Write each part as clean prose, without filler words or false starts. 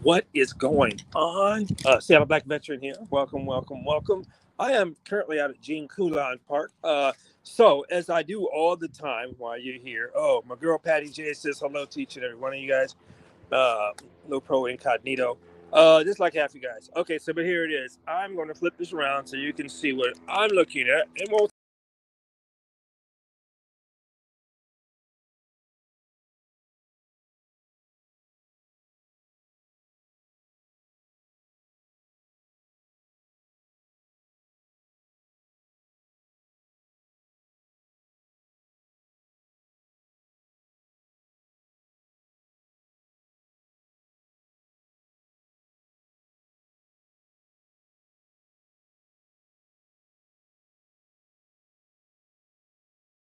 What is going on? Seattle Black Veteran here. Welcome, welcome, welcome. I am currently out at Gene Coulon Park. So, as I do all the time while you're here, my girl Patty J says hello to each and every one of you guys. No pro incognito. Just like half you guys. Okay, so but here it is. I'm going to flip this around so you can see what I'm looking at, and we'll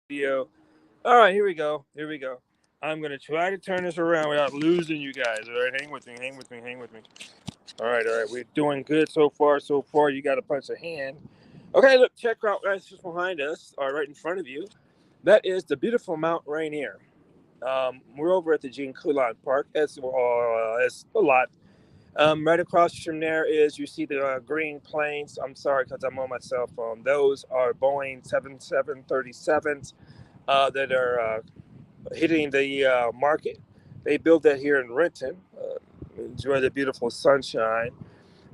video. All right, here we go. Here we go. I'm going to try to turn this around without losing you guys. All right, hang with me, hang with me, hang with me. All right. We're doing good so far. So far, you got to punch a hand. Okay, look, check out guys just behind us, or right in front of you. That is the beautiful Mount Rainier. We're over at the Gene Coulon Park. It's a lot. Right across from there is you see the green planes. I'm sorry because I'm on my cell phone. Those are Boeing 7737s that are hitting the market. They built that here in Renton. Enjoy the beautiful sunshine.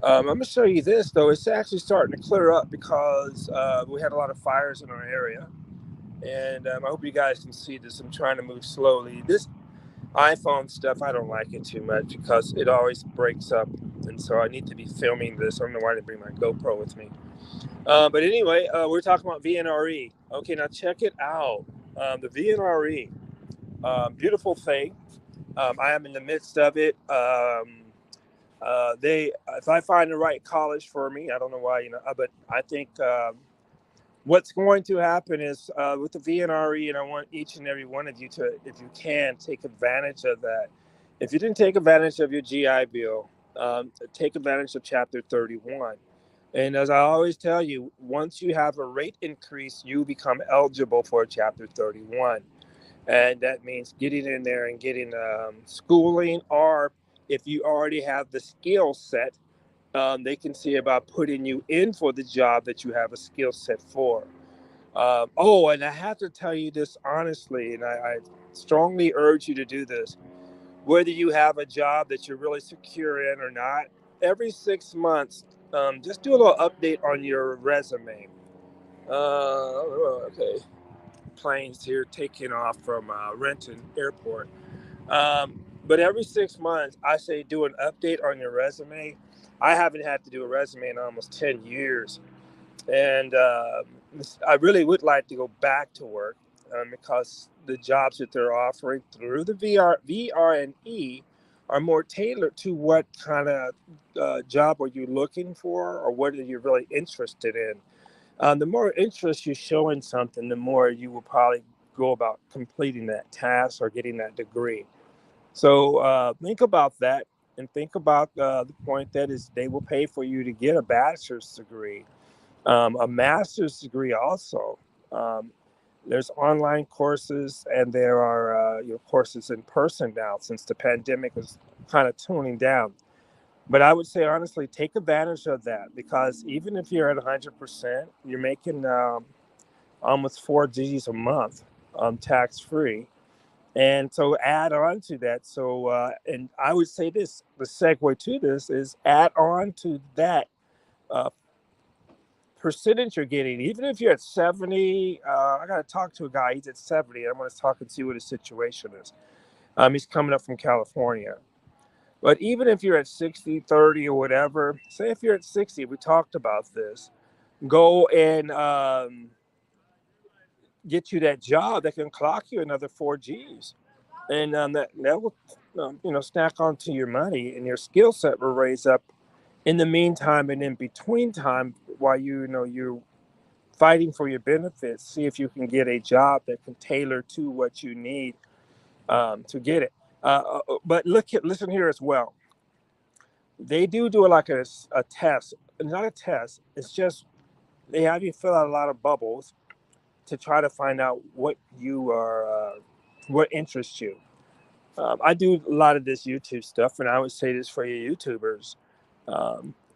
I'm going to show you this, though. It's actually starting to clear up because we had a lot of fires in our area. And I hope you guys can see this. I'm trying to move slowly. This iPhone stuff, I don't like it too much because it always breaks up. And so I need to be filming this. I don't know why I didn't bring my GoPro with me. But anyway, we're talking about VR&E. Okay, now check it out. The VR&E, beautiful thing. I am in the midst of it. If I find the right college for me, I don't know why, but I think what's going to happen is with the VNRE, and I want each and every one of you to, if you can, take advantage of that. If you didn't take advantage of your GI Bill, take advantage of Chapter 31. And as I always tell you, once you have a rate increase, you become eligible for Chapter 31. And that means getting in there and getting schooling, or if you already have the skill set, they can see about putting you in for the job that you have a skill set for. And I have to tell you this honestly, and I strongly urge you to do this. Whether you have a job that you're really secure in or not, every 6 months, just do a little update on your resume. Okay, planes here taking off from Renton Airport. But every 6 months, I say do an update on your resume. I haven't had to do a resume in almost 10 years. And I really would like to go back to work because the jobs that they're offering through the VR&E are more tailored to what kind of job are you looking for, or what are you really interested in. The more interest you show in something, the more you will probably go about completing that task or getting that degree. So think about that, and think about the point that is they will pay for you to get a bachelor's degree, a master's degree also. Um, there's online courses, and there are courses in person now since the pandemic is kind of tuning down. But I would say honestly, take advantage of that, because even if you're at 100%, you're making almost 4 G's a month tax free. And so add on to that. So, and I would say this, the segue to this is add on to that uh, percentage you're getting. Even if you're at 70, I got to talk to a guy, he's at 70. I'm going to talk and see what his situation is. He's coming up from California. But even if you're at 60, 30, or whatever, say if you're at 60, we talked about this, go and get you that job that can clock you another 4 G's. And that will, stack onto your money, and your skill set will raise up in the meantime and in between time while you're fighting for your benefits. See if you can get a job that can tailor to what you need to get it. But listen here as well. They do like a test, not a test. It's just they have you fill out a lot of bubbles to try to find out what interests you. I do a lot of this YouTube stuff, and I would say this for you YouTubers.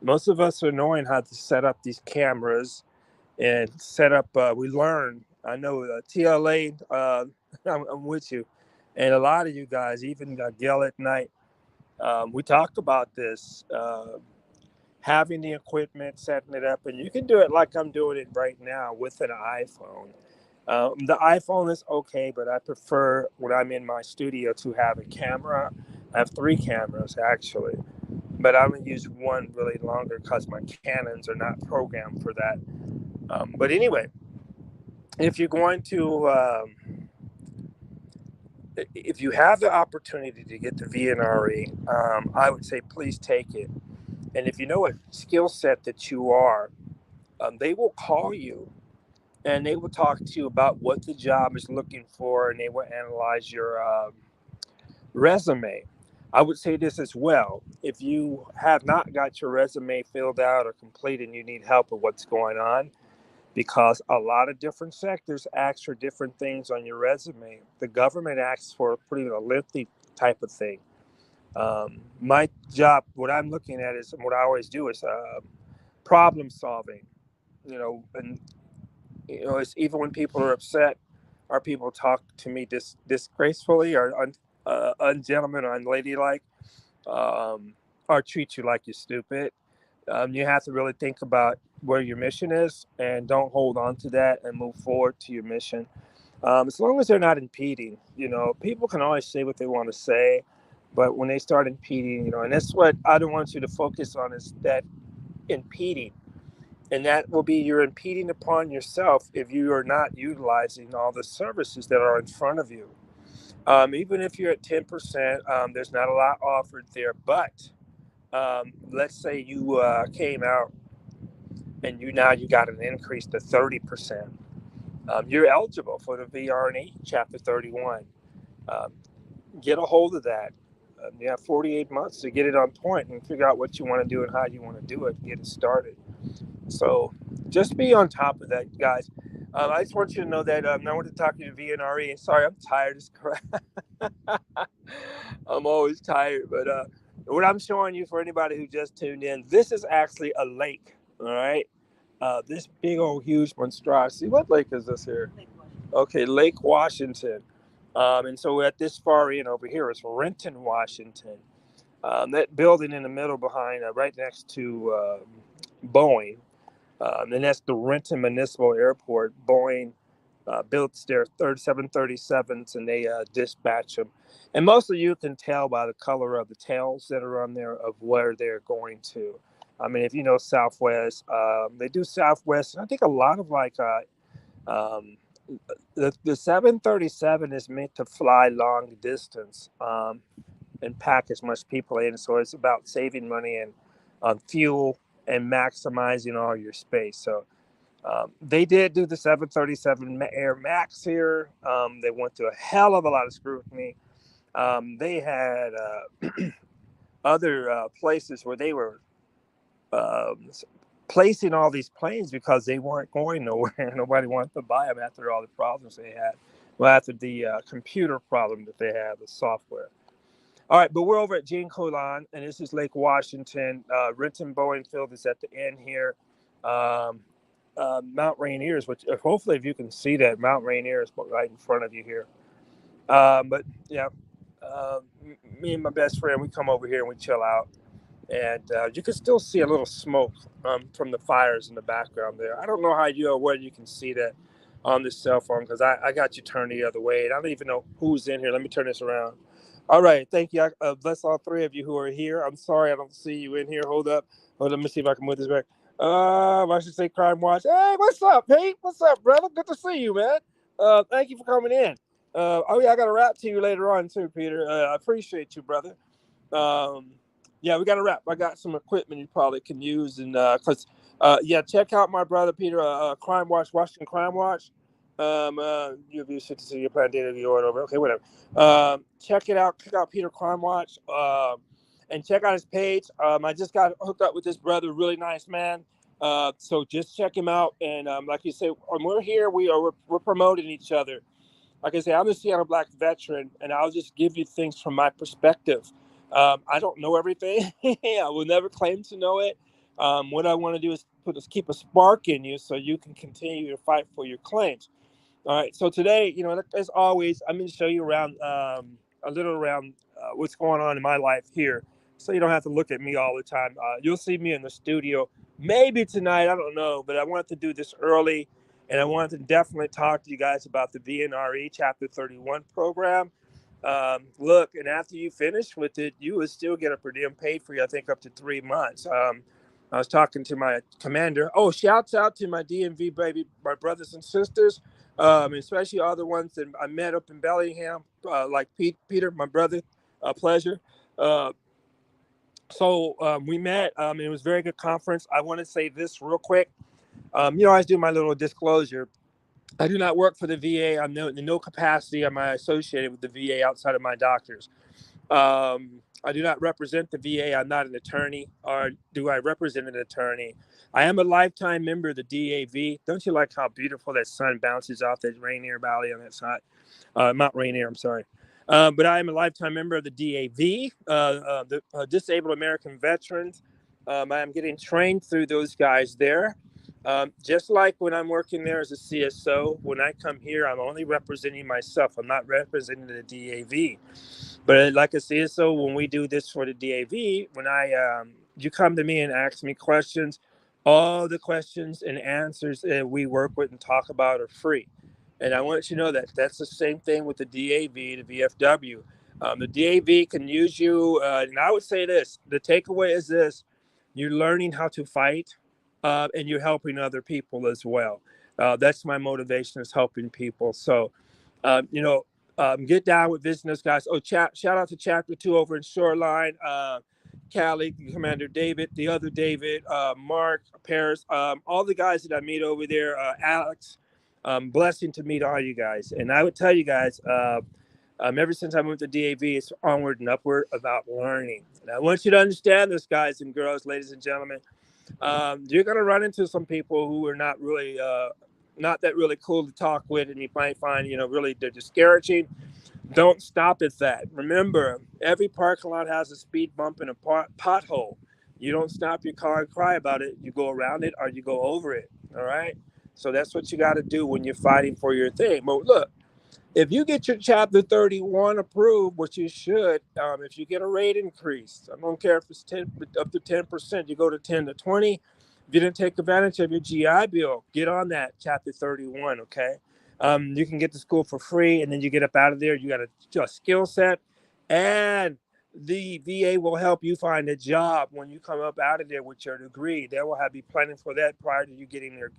Most of us are knowing how to set up these cameras and set up. We learn. I know TLA. I'm with you, and a lot of you guys, even Gail at night. We talked about this. Having the equipment, setting it up, and you can do it like I'm doing it right now with an iPhone. The iPhone is okay, but I prefer when I'm in my studio to have a camera. I have three cameras actually, but I only use one really longer because my Canons are not programmed for that. But anyway, if you're going to, if you have the opportunity to get the VNRE, I would say please take it. And if you know what skill set that you are, they will call you and they will talk to you about what the job is looking for, and they will analyze your resume. I would say this as well. If you have not got your resume filled out or complete and you need help with what's going on, because a lot of different sectors ask for different things on your resume. The government asks for a pretty lengthy type of thing. My job, what I'm looking at is, and what I always do is problem solving. And it's even when people are upset, or people talk to me disgracefully or ungentleman or unladylike, or treat you like you're stupid. You have to really think about where your mission is and don't hold on to that and move forward to your mission. As long as they're not impeding, people can always say what they want to say, but when they start impeding, and that's what I don't want you to focus on, is that impeding. And that will be, you're impeding upon yourself if you are not utilizing all the services that are in front of you. Even if you're at 10%, there's not a lot offered there. But let's say you came out and you got an increase to 30%. You're eligible for the VR&E Chapter 31. Um, get a hold of that. You have 48 months to get it on point and figure out what you want to do and how you want to do it, get it started. So just be on top of that, guys. I just want you to know that I want to talk to you VNRE. Sorry, I'm tired as crap. I'm always tired. But what I'm showing you, for anybody who just tuned in, this is actually a lake. All right. This big old huge monstrosity. What lake is this here? Okay, Lake Washington. And so at this far end over here is Renton, Washington. That building in the middle behind, right next to Boeing. And that's the Renton Municipal Airport. Boeing builds their 737s, and they dispatch them. And most of you can tell by the color of the tails that are on there of where they're going to. I mean, if you know Southwest, they do Southwest. And I think a lot of um, the 737 is meant to fly long distance and pack as much people in. So it's about saving money and on fuel and maximizing all your space. So they did do the 737 Air Max here. They went through a hell of a lot of scrutiny. They had other places where they were um, placing all these planes because they weren't going nowhere. Nobody wanted to buy them after all the problems they had. Well, after the computer problem that they had, the software. All right, but we're over at Gene Colan, and this is Lake Washington. Renton Boeing Field is at the end here. Um, Mount Rainier is, which hopefully if you can see that, Mount Rainier is right in front of you here. But yeah, me and my best friend, we come over here and we chill out. And you can still see a little smoke from the fires in the background there. I don't know how you or whether you can see that on this cell phone, because I got you turned the other way. And I don't even know who's in here. Let me turn this around. All right. Thank you. Bless all three of you who are here. I'm sorry I don't see you in here. Hold up. Let me see if I can move this back. I should say Crime Watch. Hey, what's up, Pete? What's up, brother? Good to see you, man. Thank you for coming in. Oh, yeah, I got to rap to you later on, too, Peter. I appreciate you, brother. Yeah, we got to wrap. I got some equipment you probably can use, and yeah, check out my brother Peter, Crime Watch, Washington Crime Watch. You have shit to see your plan data view or over. Okay, whatever. Check it out. Check out Peter Crime Watch. And check out his page. I just got hooked up with this brother, really nice man. So just check him out. And like you say, when we're here, we're promoting each other. like I say, I'm a Seattle Black veteran, and I'll just give you things from my perspective. I don't know everything. I will never claim to know it. What I want to do is keep a spark in you so you can continue to fight for your claims. All right. So today, as always, I'm going to show you around a little around what's going on in my life here, so you don't have to look at me all the time. You'll see me in the studio maybe tonight. I don't know, but I wanted to do this early, and I wanted to definitely talk to you guys about the VR&E Chapter 31 program. Look, and after you finish with it, you would still get a per diem paid for you, I think, up to 3 months. I was talking to my commander. Oh, shouts out to my DMV baby, my brothers and sisters, especially all the ones that I met up in Bellingham, like Peter, my brother. Pleasure. Uh, we met. It was a very good conference. I want to say this real quick. I always do my little disclosure. I do not work for the VA. I'm in no capacity am I associated with the VA outside of my doctors. I do not represent the VA. I'm not an attorney, or do I represent an attorney? I am a lifetime member of the DAV. Don't you like how beautiful that sun bounces off that Rainier Valley on that side? Mount Rainier, I'm sorry. But I am a lifetime member of the DAV, the Disabled American Veterans. I am getting trained through those guys there. Just like when I'm working there as a CSO, when I come here, I'm only representing myself. I'm not representing the DAV. But like a CSO, when we do this for the DAV, when you come to me and ask me questions, all the questions and answers that we work with and talk about are free. And I want you to know that that's the same thing with the DAV, the VFW. The DAV can use you, and I would say this: the takeaway is this: you're learning how to fight, and you're helping other people as well. That's my motivation, is helping people. So, uh, you know, get down with business, guys. Oh, shout out to Chapter 2 over in Shoreline. Callie, Commander David, the other David, Mark, Paris, all the guys that I meet over there, Alex. Blessing to meet all you guys. And I would tell you guys, ever since I moved to DAV, it's onward and upward about learning. And I want you to understand this, guys and girls, ladies and gentlemen. You're going to run into some people who are not that really cool to talk with, and you might find, really they're discouraging. Don't stop at that. Remember, every parking lot has a speed bump and a pothole. You don't stop your car and cry about it. You go around it or you go over it. All right. So that's what you got to do when you're fighting for your thing. But look, if you get your Chapter 31 approved, which you should, if you get a rate increase, I don't care if it's 10 up to 10%, you go to 10 to 20. If you didn't take advantage of your GI Bill, get on that Chapter 31. Okay. You can get to school for free, and then you get up out of there. You got a skill set, and the VA will help you find a job when you come up out of there with your degree. They will have you planning for that prior to you getting your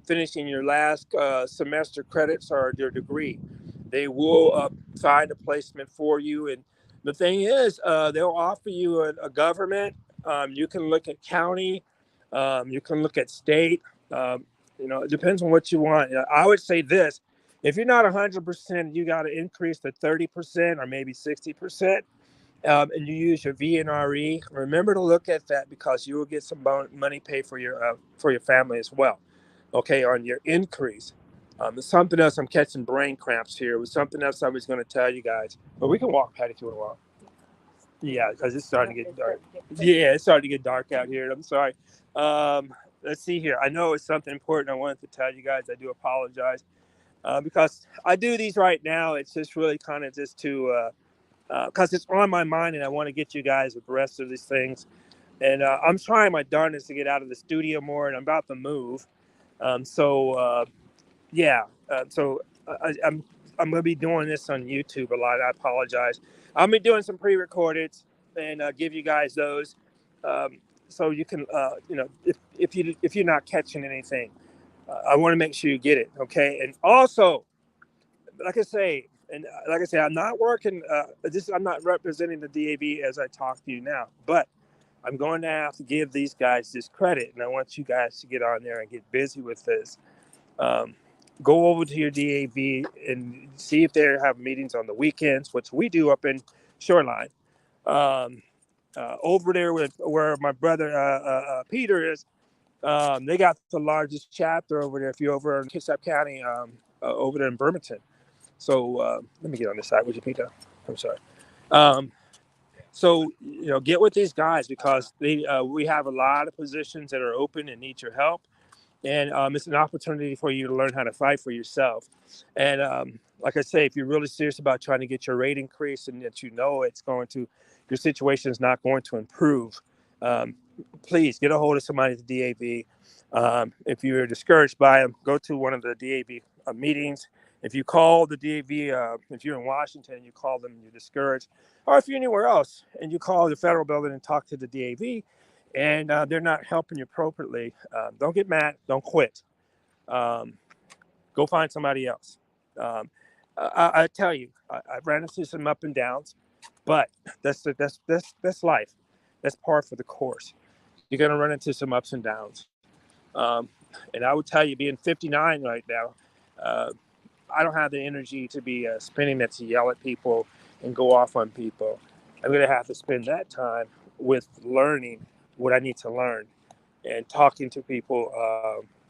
finishing your last semester credits or your degree. They will find a placement for you, and the thing is, they'll offer you a government. You can look at county. You can look at state. It depends on what you want. I would say this: if you're not 100%, you got to increase to 30% or maybe 60%, and you use your VNRE. Remember to look at that, because you will get some money paid for your family as well. Okay, on your increase. There's something else. I'm catching brain cramps here. It was something else I was going to tell you guys, but we can walk, Patty, if you want to walk. Yeah, because it's starting to get dark. Yeah, it's starting to get dark out here. I'm sorry. Let's see here. I know it's something important I wanted to tell you guys. I do apologize, because I do these right now. It's just really kind of just to, because it's on my mind, and I want to get you guys abreast of these things. And I'm trying my darndest to get out of the studio more, and I'm about to move. Yeah. I'm going to be doing this on YouTube a lot. I apologize. I'll be doing some pre-recordeds and give you guys those, so you can, if you're not catching anything, I want to make sure you get it. Okay. And also, like I say, I'm not working. I'm not representing the DAV as I talk to you now, but I'm going to have to give these guys this credit, and I want you guys to get on there and get busy with this. Um, Go over to your DAV and see if they have meetings on the weekends, which we do up in Shoreline. Um, Over there where my brother Peter is, they got the largest chapter over there. If you're over in Kitsap County, over there in Burlington. So let me get on this side. Would you, Peter? I'm sorry. Um, so get with these guys because we have a lot of positions that are open and need your help, and it's an opportunity for you to learn how to fight for yourself. And like I say, if you're really serious about trying to get your rate increased and that it's going to, your situation is not going to improve, um, please get a hold of somebody at the DAV. If you're discouraged by them, go to one of the DAV meetings. If you call the DAV, if you're in Washington and you call them and you're discouraged, or if you're anywhere else and you call the federal building and talk to the DAV, and they're not helping you appropriately, don't get mad. Don't quit. Um, Go find somebody else. Um, I tell you, I've ran into some up and downs, but that's life. That's par for the course. You're gonna run into some ups and downs. Um, and I would tell you, being 59 right now, uh, I don't have the energy to be spending it to yell at people and go off on people. I'm gonna have to spend that time with learning what I need to learn and talking to people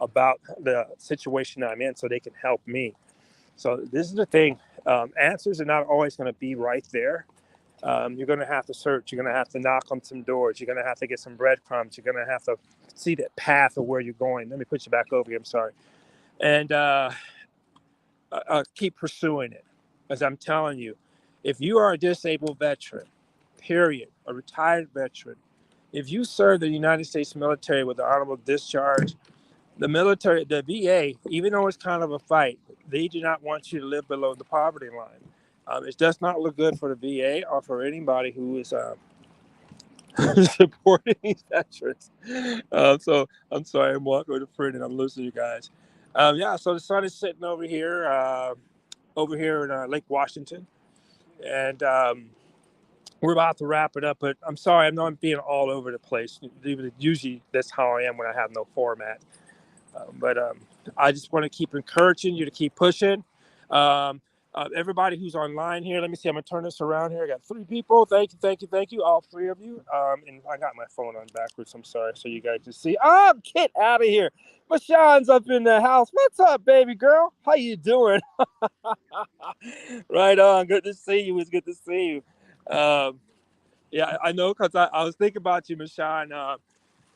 about the situation I'm in so they can help me. So this is the thing. Answers are not always going to be right there. You're going to have to search. You're going to have to knock on some doors. You're going to have to get some breadcrumbs. You're going to have to see the path of where you're going. Let me put you back over here. I'm sorry. And keep pursuing it. As I'm telling you, if you are a disabled veteran, period, a retired veteran, if you serve the United States military with an honorable discharge, the military, the VA, even though it's kind of a fight, they do not want you to live below the poverty line. It does not look good for the VA or for anybody who is supporting these veterans. So I'm sorry, I'm walking with a friend and I'm losing you guys. Yeah, so the sun is sitting over here in Lake Washington, and we're about to wrap it up. But I'm sorry, I know I'm being all over the place. Usually that's how I am when I have no format. But I just want to keep encouraging you to keep pushing. Um, Everybody who's online here, let me see. I'm gonna turn this around here. I got 3 people. Thank you, thank you, thank you, all 3 of you. And I got my phone on backwards. I'm sorry, so you guys can see. Get out of here. Mashawn's up in the house. What's up, baby girl? How you doing? Right on. Good to see you. It's good to see you. Yeah, I know because I was thinking about you, Mashawn.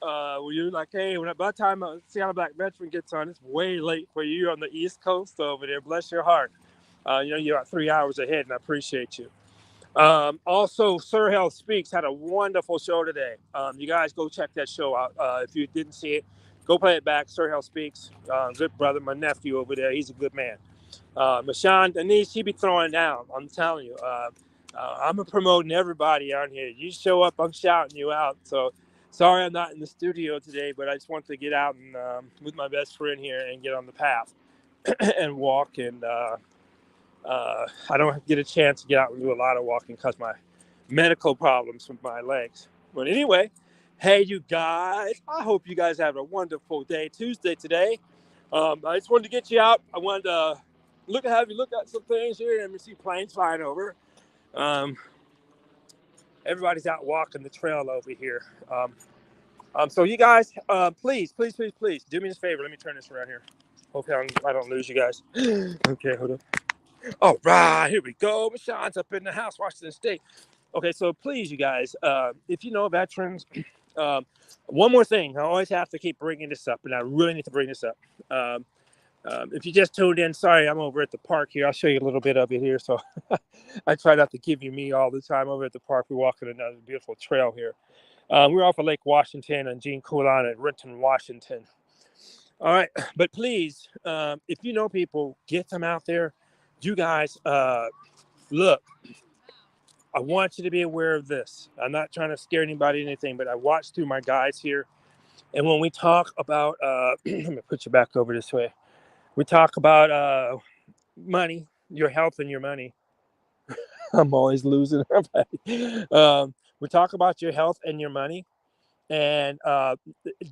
Where you're like, hey, by the time Seattle Black Veteran gets on, it's way late for you on the East Coast over there. Bless your heart. You're 3 hours ahead, and I appreciate you. Also, Sir Health Speaks had a wonderful show today. You guys go check that show out. If you didn't see it, go play it back. Sir Health Speaks. Good brother, my nephew over there. He's a good man. Mashawn, Denise, she be throwing down. I'm telling you. I'm promoting everybody on here. You show up, I'm shouting you out. So sorry I'm not in the studio today, but I just want to get out and with my best friend here and get on the path and walk. And I don't get a chance to get out and do a lot of walking because my medical problems with my legs. But anyway, hey, you guys, I hope you guys have a wonderful day. Tuesday today. I just wanted to get you out. I wanted to have you look at some things here and see planes flying over. Everybody's out walking the trail over here. So you guys, please do me this favor. Let me turn this around here. Hopefully I don't lose you guys. Okay, hold up. All right, here we go. Mashawn's up in the house, Washington State. Okay, so please, you guys, if you know veterans, one more thing. I always have to keep bringing this up, and I really need to bring this up. If you just tuned in, sorry, I'm over at the park here. I'll show you a little bit of it here. So I try not to give you me all the time over at the park. We're walking another beautiful trail here. We're off of Lake Washington and Gene Coulon at Renton, Washington. All right, but please, if you know people, get them out there. You guys, look, I want you to be aware of this. I'm not trying to scare anybody or anything, but I watched through my guides here. And when we talk about, let me put you back over this way. We talk about money, your health and your money. I'm always losing. We talk about your health and your money. And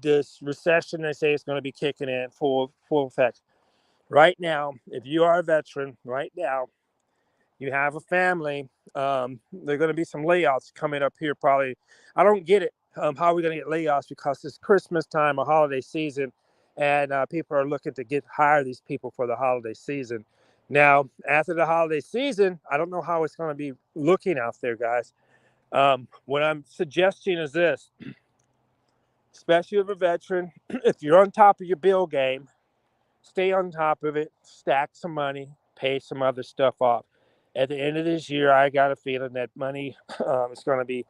this recession, they say, is going to be kicking in full effect. Right now, if you are a veteran, right now, you have a family, there are going to be some layoffs coming up here probably. I don't get it. How are we going to get layoffs? Because it's Christmas time, a holiday season, and people are looking to hire these people for the holiday season. Now, after the holiday season, I don't know how it's going to be looking out there, guys. What I'm suggesting is this, especially if a veteran, if you're on top of your bill game, stay on top of it, stack some money, pay some other stuff off. At the end of this year, I got a feeling that money is going to be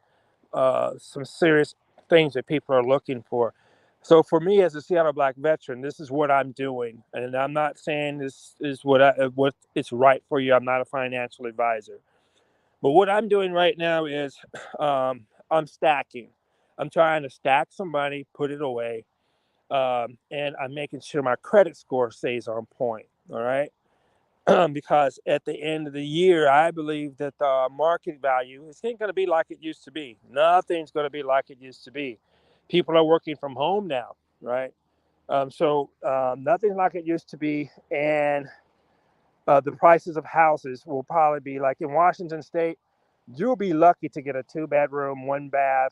some serious things that people are looking for. So for me as a Seattle Black veteran, this is what I'm doing, and I'm not saying this is what it's right for you. I'm not a financial advisor, but what I'm doing right now is I'm stacking. I'm trying to stack some money, put it away, and I'm making sure my credit score stays on point. All right. Because at the end of the year, I believe that the market value is ain't going to be like it used to be. Nothing's going to be like it used to be. People are working from home now, right? So nothing like it used to be, and the prices of houses will probably be like in Washington State. You'll be lucky to get a two-bedroom, one bath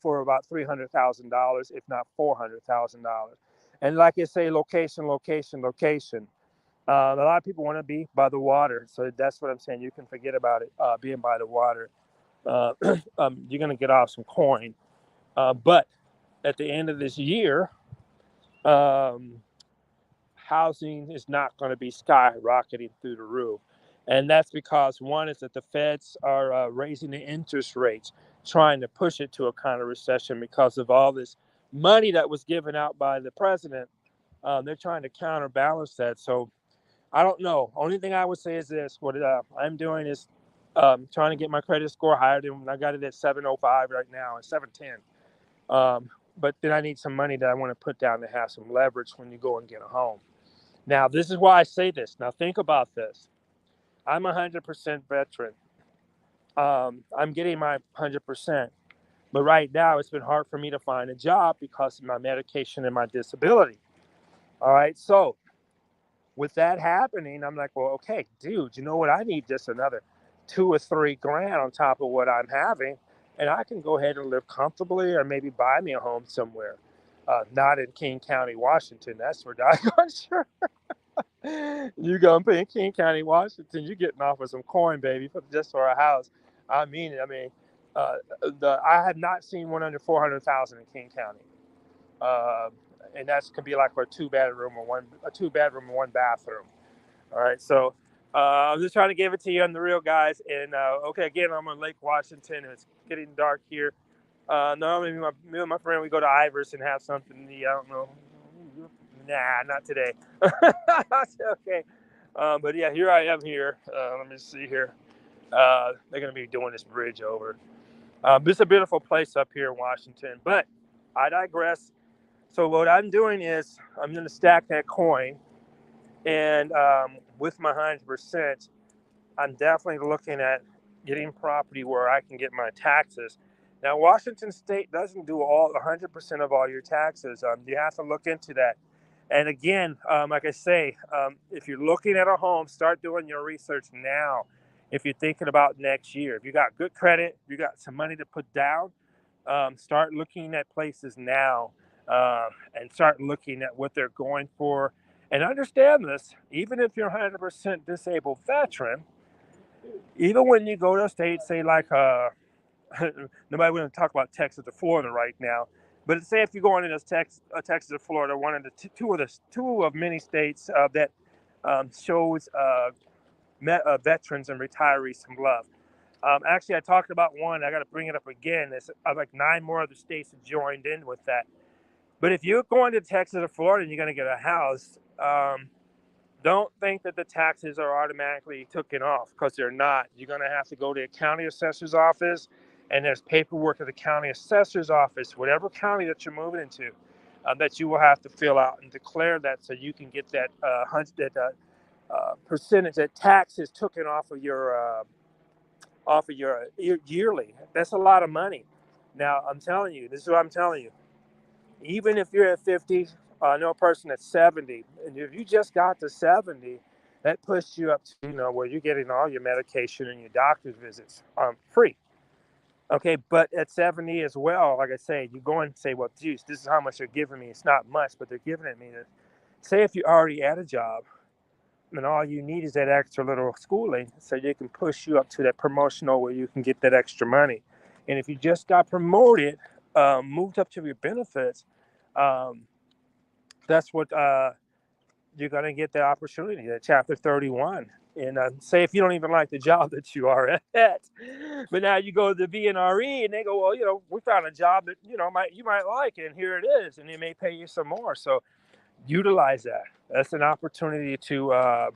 for about $300,000, if not $400,000. And like I say, location, location, location. A lot of people want to be by the water, so that's what I'm saying. You can forget about it being by the water. Uh, you're going to get off some coin, but at the end of this year, um, housing is not going to be skyrocketing through the roof, and that's because one is that the Feds are raising the interest rates, trying to push it to a kind of recession because of all this money that was given out by the president. They're trying to counterbalance that. So I don't know. Only thing I would say is this: what I'm doing is trying to get my credit score higher than I got it at 705 right now, and 710. But then I need some money that I want to put down to have some leverage when you go and get a home. Now, this is why I say this. Now, think about this. I'm 100% veteran. I'm getting my 100%. But right now, it's been hard for me to find a job because of my medication and my disability. All right. So with that happening, I'm like, well, okay, dude, you know what? I need just another 2 or 3 grand on top of what I'm having, and I can go ahead and live comfortably, or maybe buy me a home somewhere, not in King County, Washington. That's for doggone sure. You gonna be in King County, Washington? You're getting off with some coin, baby, for just for a house. I mean it. I mean, uh, I have not seen one under 400,000 in King County. Uh, and that's could be like for a 2 bedroom and one bathroom. All right, so I'm just trying to give it to you on the real, guys. And okay, again, I'm on Lake Washington. And it's getting dark here. Normally, me and my friend, we go to Ivers and have something to eat. I don't know. Nah, not today. Okay, but yeah, here I am here. Let me see here. They're gonna be doing this bridge over. It's a beautiful place up here in Washington, but I digress. So what I'm doing is I'm going to stack that coin, and with my 100%, I'm definitely looking at getting property where I can get my taxes. Now, Washington State doesn't do all 100% of all your taxes. You have to look into that. And again, like I say, if you're looking at a home, start doing your research now. If you're thinking about next year, if you got good credit, you got some money to put down, start looking at places now, and start looking at what they're going for. And understand this: even if you're a 100% disabled veteran, even when you go to a state, say like nobody want to talk about Texas or Florida right now, but say if you're going into Texas or Florida, one of the two of many states that shows veterans and retirees some love. Actually, I talked about one. I got to bring it up again. There's like 9 more other states that joined in with that. But if you're going to Texas or Florida and you're going to get a house, don't think that the taxes are automatically taken off, because they're not. You're going to have to go to a county assessor's office, and there's paperwork at the county assessor's office, whatever county that you're moving into, that you will have to fill out and declare that, so you can get that percentage, that taxes taken off of your yearly. That's a lot of money. Now, I'm telling you, this is what I'm telling you. Even if you're at 50, I know a person that's 70, and if you just got to 70, that pushes you up to, where you're getting all your medication and your doctor's visits free. Okay, but at 70 as well, like I say, you go and say, well, geez, this is how much they're giving me. It's not much, but they're giving it me. Say if you're already at a job, and all you need is that extra little schooling so they can push you up to that promotional where you can get that extra money. And if you just got promoted, moved up to your benefits, um, that's what you're going to get the opportunity, that Chapter 31. And say if you don't even like the job that you are at, but now you go to the VR&E and they go, well, we found a job that you might like, and here it is, and they may pay you some more. So utilize that. That's an opportunity to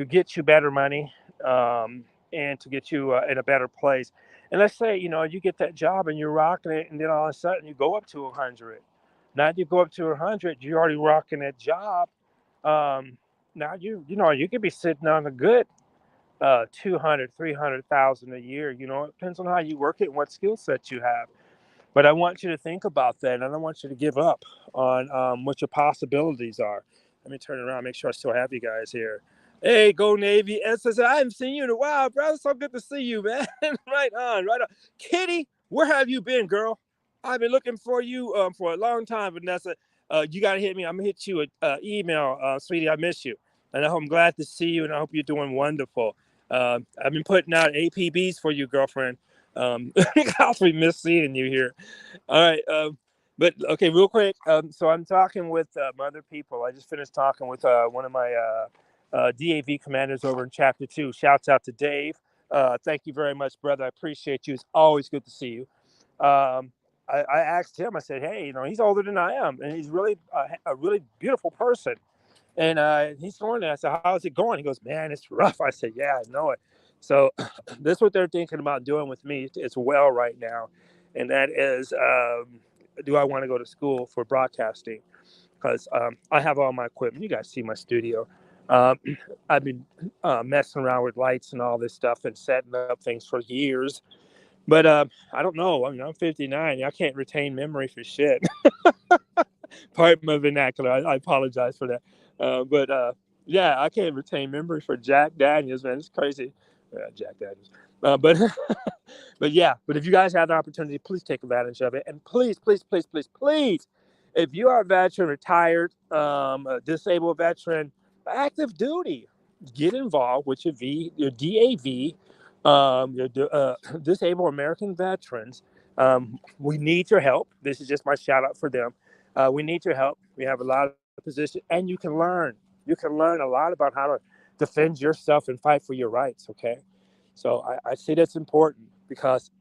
get you better money, and to get you in a better place. And let's say you get that job and you're rocking it, and then all of a sudden you go up to 100. Now you go up to 100, you're already rocking that job. Now you could be sitting on a good 200, 300,000 a year. It depends on how you work it and what skill set you have. But I want you to think about that, and I don't want you to give up on what your possibilities are. Let me turn around, make sure I still have you guys here. Hey, go Navy. SS, I haven't seen you in a while, brother. So good to see you, man. Right on, right on. Kitty, where have you been, girl? I've been looking for you for a long time, Vanessa. You got to hit me. I'm going to hit you an email, sweetie. I miss you. And I'm glad to see you, and I hope you're doing wonderful. I've been putting out APBs for you, girlfriend. Gosh, we miss seeing you here. All right. But okay, real quick. So I'm talking with other people. I just finished talking with one of my DAV commanders over in Chapter 2. Shouts out to Dave. Thank you very much, brother. I appreciate you. It's always good to see you. I asked him, I said, hey, he's older than I am, and he's really a really beautiful person. And he's going there. I said, how's it going? He goes, man, it's rough. I said, yeah, I know it. So this is what they're thinking about doing with me as well right now. And that is, do I want to go to school for broadcasting? Because I have all my equipment. You guys see my studio. Um, I've been messing around with lights and all this stuff and setting up things for years. But I don't know. I mean, I'm 59. I can't retain memory for shit. Pardon my vernacular. I apologize for that. But yeah, I can't retain memory for Jack Daniels, man. It's crazy. Jack Daniels. But but yeah, but if you guys have the opportunity, please take advantage of it. And please, please, please, please, please, if you are a veteran, retired, a disabled veteran, active duty, get involved with your DAV, your disabled American veterans. We need your help. This is just my shout out for them. We need your help. We have a lot of positions, and you can learn. You can learn a lot about how to defend yourself and fight for your rights. Okay, so I say that's important because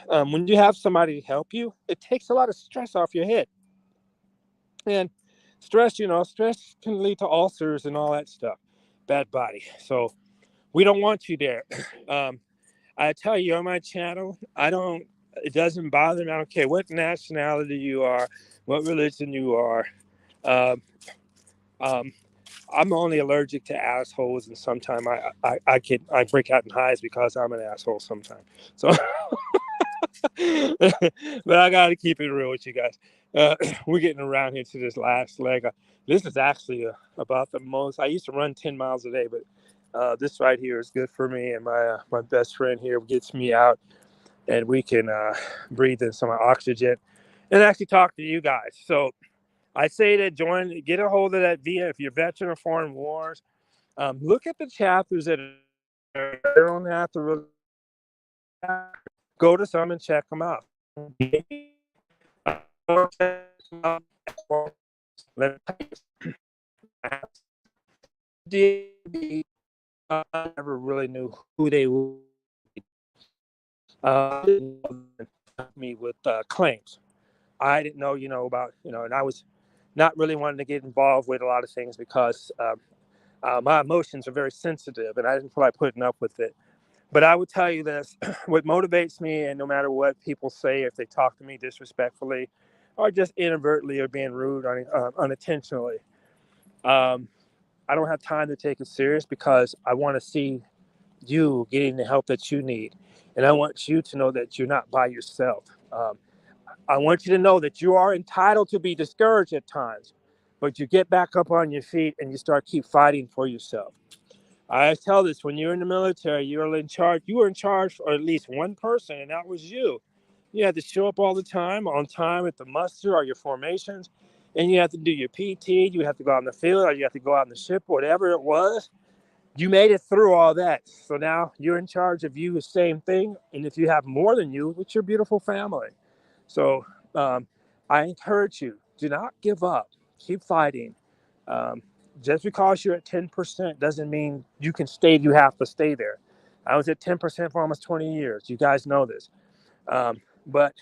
when you have somebody to help you, it takes a lot of stress off your head. And stress can lead to ulcers and all that stuff, bad body. So we don't want you there. I tell you on my channel, it doesn't bother me. I don't care what nationality you are, what religion you are. Um, um, I'm only allergic to assholes, and sometimes I break out in hives because I'm an asshole sometimes. So, but I got to keep it real with you guys. We're getting around here to this last leg. This is actually about the most. I used to run 10 miles a day, but this right here is good for me, and my best friend here gets me out, and we can breathe in some oxygen and actually talk to you guys. So I say that get a hold of that via if you're veteran of foreign wars. Look at the chapters that are, you don't have to really go to some and check them out. I never really knew who they were. Me with claims. I didn't know, about, and I was not really wanting to get involved with a lot of things because my emotions are very sensitive, and I didn't feel like putting up with it. But I would tell you this, what motivates me, and no matter what people say, if they talk to me disrespectfully or just inadvertently or being rude unintentionally, I don't have time to take it serious because I want to see you getting the help that you need. And I want you to know that you're not by yourself. I want you to know that you are entitled to be discouraged at times, but you get back up on your feet and you keep fighting for yourself. I tell this, when you're in the military, you're in charge. You were in charge for at least one person, and that was you. You had to show up all the time, on time at the muster or your formations. and you have to do your PT, you have to go out in the field, or you have to go out in the ship, whatever it was. You made it through all that. So now you're in charge of you, the same thing. And if you have more than you, it's your beautiful family. So I encourage you, do not give up. Keep fighting. Um, just because you're at 10% doesn't mean you can stay, you have to stay there. I was at 10% for almost 20 years. You guys know this. But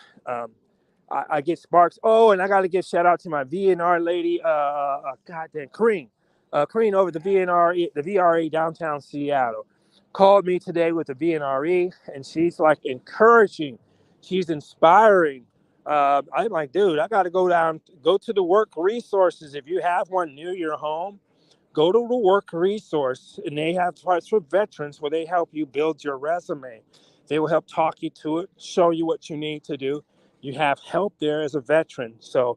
I get sparks. Oh, and I got to give shout out to my VNR lady, goddamn Kareen. Kareen over the VRE downtown Seattle, called me today with the VNRE, and she's like encouraging, she's inspiring. I'm like, dude, I got to go to the work resources. If you have one near your home, go to the work resource, and they have parts for veterans where they help you build your resume. They will help talk you to it, show you what you need to do. You have help there as a veteran. So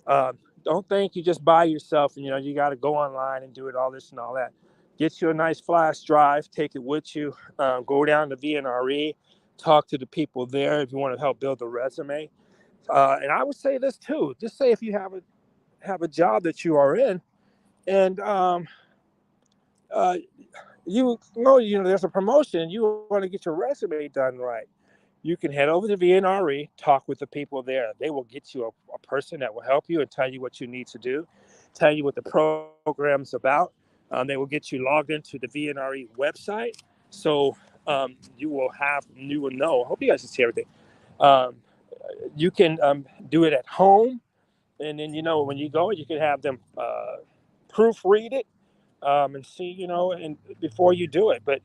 uh, don't think you just by yourself and you got to go online and do it, all this and all that. Get you a nice flash drive, take it with you, go down to VNRE, talk to the people there if you want to help build a resume. And I would say this too, just say if you have a job that you are in, and uh, there's a promotion, you want to get your resume done right, you can head over to VNRE, talk with the people there. They will get you a person that will help you and tell you what you need to do, tell you what the program's about. They will get you logged into the VNRE website, so you will know. I hope you guys can see everything. Um, you can do it at home, and then when you go, you can have them proofread it, and see, and before you do it. But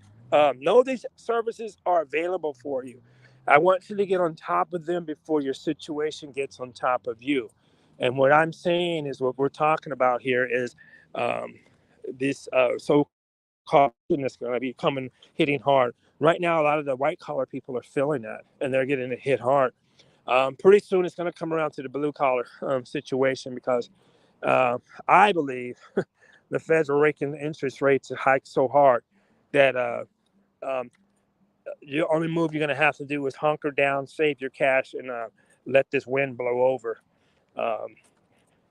know these services are available for you. I want you to get on top of them before your situation gets on top of you. And what I'm saying is, what we're talking about here is um, this so-called that's going to be hitting hard. Right now, a lot of the white collar people are feeling that, and they're getting hit hard. Pretty soon, it's going to come around to the blue collar situation, because I believe the Feds are raking the interest rates and hike so hard that um, the only move you're going to have to do is hunker down, save your cash, and let this wind blow over. Um,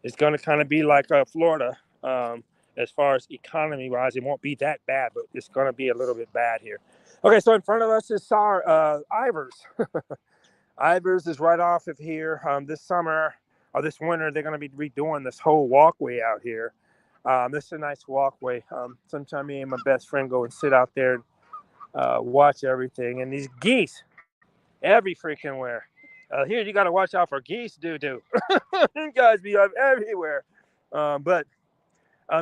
it's going to kind of be like Florida, as far as economy wise. It won't be that bad, but it's going to be a little bit bad here. Okay, so in front of us is Ivers. Ivers is right off of here. This summer or this winter, they're going to be redoing this whole walkway out here. This is a nice walkway. Sometime me and my best friend go and sit out there and watch everything. And these geese, every freaking where. Here you got to watch out for geese, doo. You guys be up everywhere. But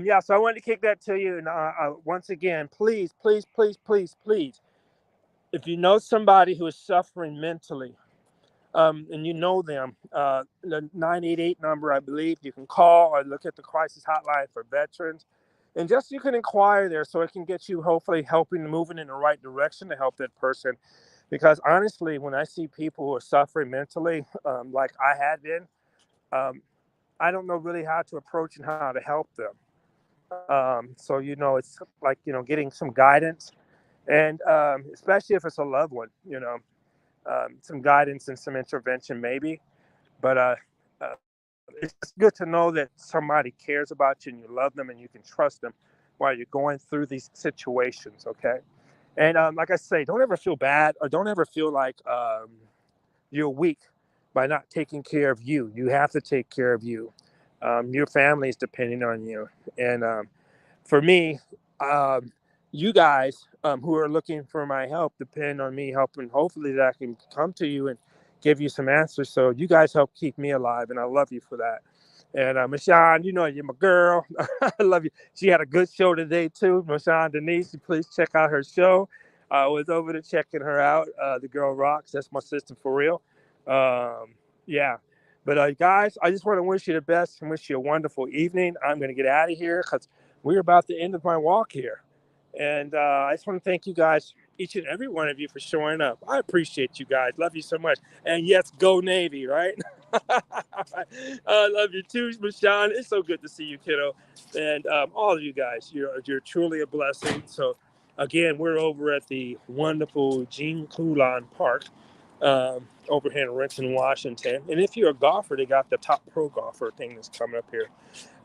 yeah, so I wanted to kick that to you. And once again, please, please, please, please, please, if you know somebody who is suffering mentally, and you know them, the 988 number, I believe, you can call or look at the crisis hotline for veterans. And just you can inquire there, so it can get you hopefully moving in the right direction to help that person. Because honestly, when I see people who are suffering mentally, like I had been, um, I don't know really how to approach and how to help them. So, it's like, getting some guidance, and especially if it's a loved one, some guidance and some intervention maybe. But it's good to know that somebody cares about you and you love them and you can trust them while you're going through these situations, okay? And like I say, don't ever feel bad, or don't ever feel like you're weak by not taking care of you. You have to take care of you. Your family is depending on you. And for me, um, you guys who are looking for my help depend on me helping. Hopefully, that I can come to you and give you some answers. So you guys help keep me alive, and I love you for that. And Michonne, you're my girl. I love you. She had a good show today too. Michonne Denise, please check out her show. I was over to checking her out. The girl rocks. That's my sister for real. Yeah. But guys, I just want to wish you the best and wish you a wonderful evening. I'm going to get out of here because we're about to end of my walk here. And I just want to thank you guys, each and every one of you, for showing up. I appreciate you guys. Love you so much. And yes, go Navy, right? I love you too, Michonne. It's so good to see you, kiddo. And all of you guys, you're truly a blessing. So again, we're over at the wonderful Jean Coulon Park. over here in Renton, Washington. And if you're a golfer, they got the Top Pro Golfer thing that's coming up here.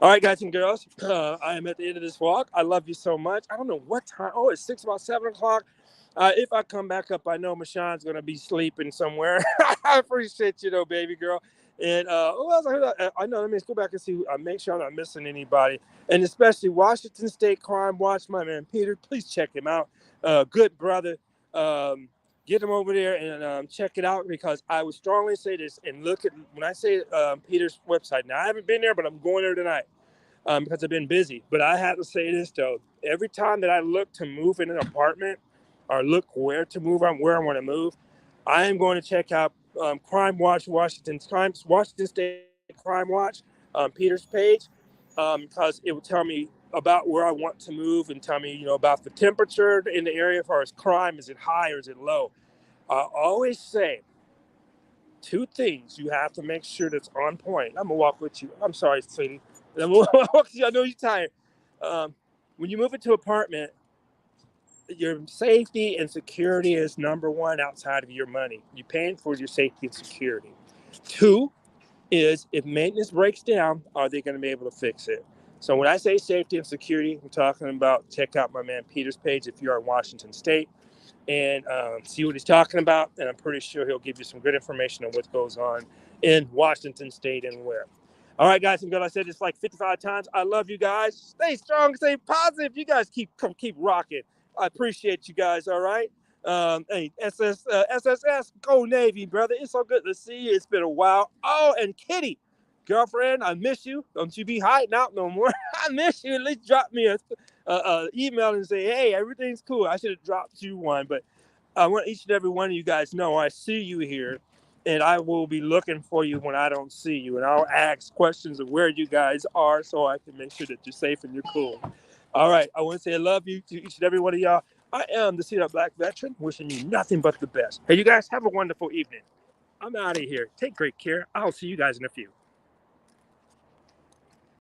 All right, guys and girls, I am at the end of this walk. I love you so much. I don't know what time. Oh, it's about 7 o'clock. If I come back up, I know Michonne's going to be sleeping somewhere. I appreciate you, though, baby girl. And who else? I know. Let me go back and see. Make sure I'm not missing anybody. And especially Washington State Crime Watch, my man Peter. Please check him out. Good brother. Get him over there and check it out, because I would strongly say this. And look at when I say Peter's website. Now, I haven't been there, but I'm going there tonight. Because I've been busy. But I have to say this, though. Every time that I look to move in an apartment or look where to move, where I want to move, I am going to check out Crime Watch, Washington State Crime Watch, Peter's page, because it will tell me about where I want to move and tell me, about the temperature in the area as far as crime. Is it high or is it low? I always say, 2 things you have to make sure that's on point. I'm gonna walk with you. I'm sorry, sweetie. I'm gonna walk with you. I know you're tired. When you move into an apartment, your safety and security is number 1 outside of your money. You're paying for your safety and security. 2 is, if maintenance breaks down, are they going to be able to fix it? So when I say safety and security, I'm talking about, check out my man Peter's page if you're in Washington State, and see what he's talking about. And I'm pretty sure he'll give you some good information on what goes on in Washington State and where. All right, guys and girls, I said this like 55 times. I love you guys. Stay strong, stay positive. You guys keep rocking. I appreciate you guys. All right. Hey, SSS, go Navy, brother. It's so good to see you. It's been a while. Oh, and Kitty, girlfriend, I miss you. Don't you be hiding out no more. I miss you. At least drop me a email and say, hey, everything's cool. I should have dropped you one, but I want each and every one of you guys to know I see you here, and I will be looking for you when I don't see you, and I'll ask questions of where you guys are so I can make sure that you're safe and you're cool. All right, I want to say I love you to each and every one of y'all. I am the Cedar Black Veteran, wishing you nothing but the best. Hey, you guys have a wonderful evening. I'm out of here. Take great care. I'll see you guys in a few.